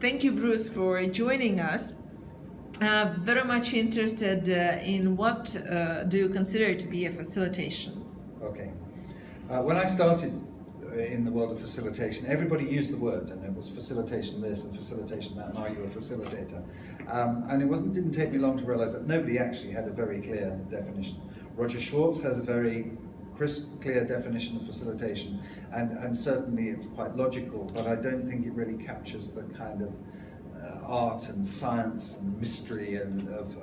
Thank you, Bruce, for joining us. Very much interested in what do you consider to be a facilitation? Okay. When I started in the world of facilitation, everybody used the word, and it was facilitation this and facilitation that, and are you a facilitator? And it didn't take me long to realize that nobody actually had a very clear definition. Roger Schwartz has a very crisp, clear definition of facilitation, and certainly it's quite logical, but I don't think it really captures the kind of art and science and mystery of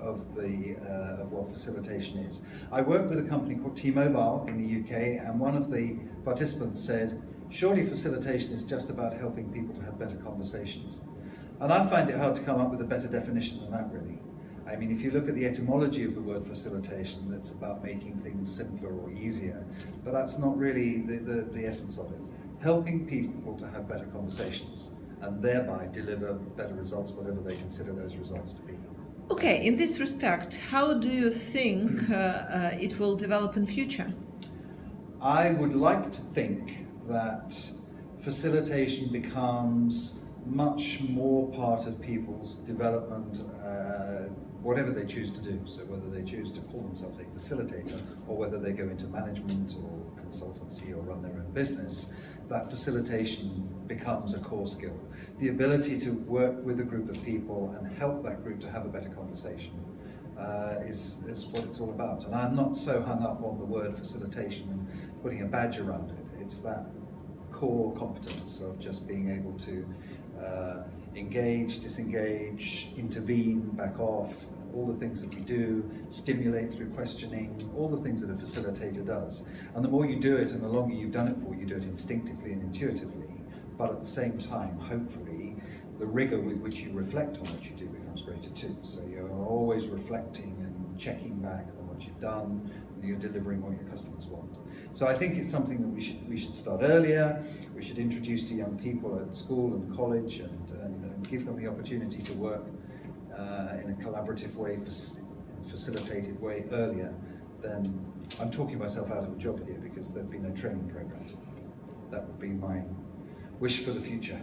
what facilitation is. I work with a company called T-Mobile in the UK, and one of the participants said, surely facilitation is just about helping people to have better conversations. And I find it hard to come up with a better definition than that, really. I mean, if you look at the etymology of the word facilitation, it's about making things simpler or easier, but that's not really the essence of it. Helping people to have better conversations and thereby deliver better results, whatever they consider those results to be. Okay, in this respect, how do you think it will develop in future? I would like to think that facilitation becomes much more part of people's development, whatever they choose to do. So whether they choose to call themselves a facilitator or whether they go into management or consultancy or run their own business, that facilitation becomes a core skill. The ability to work with a group of people and help that group to have a better conversation is what it's all about. And I'm not so hung up on the word facilitation and putting a badge around it. It's that core competence of just being able to engage, disengage, intervene, back off, all the things that we do, stimulate through questioning, all the things that a facilitator does. And the more you do it and the longer you've done it for, you do it instinctively and intuitively, but at the same time, hopefully, the rigor with which you reflect on what you do becomes greater too. So you're always reflecting and checking back on what you've done, and you're delivering what your customers want. So I think it's something that we should start earlier. We should introduce to young people at school and college and give them the opportunity to work in a collaborative way, facilitated way earlier. Then I'm talking myself out of a job here because there've been no training programs. That would be my wish for the future.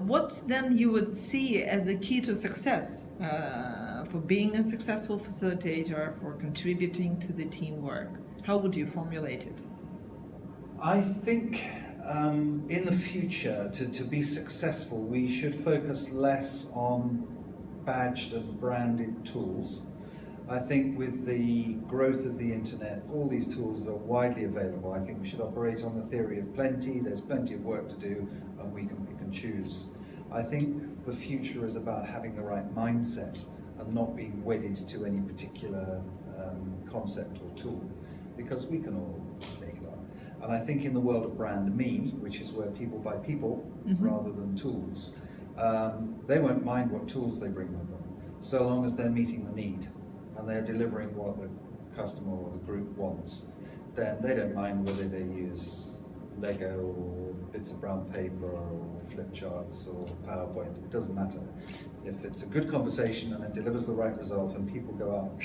What then you would see as a key to success for being a successful facilitator, for contributing to the teamwork? How would you formulate it? I think in the future, to be successful, we should focus less on badged and branded tools. I think with the growth of the internet, all these tools are widely available. I think we should operate on the theory of plenty. There's plenty of work to do, and we can choose. I think the future is about having the right mindset and not being wedded to any particular concept or tool, because we can all make it up. And I think in the world of brand me, which is where people buy people rather than tools, they won't mind what tools they bring with them, so long as they're meeting the need and they're delivering what the customer or the group wants. Then they don't mind whether they use Lego or bits of brown paper or flip charts or PowerPoint. It doesn't matter. If it's a good conversation and it delivers the right result and people go out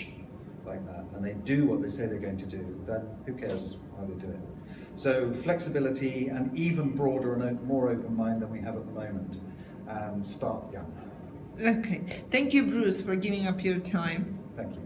like that and they do what they say they're going to do, then who cares how they do it? So flexibility and even broader and more open mind than we have at the moment, and start young. Okay, thank you, Bruce, for giving up your time. Thank you.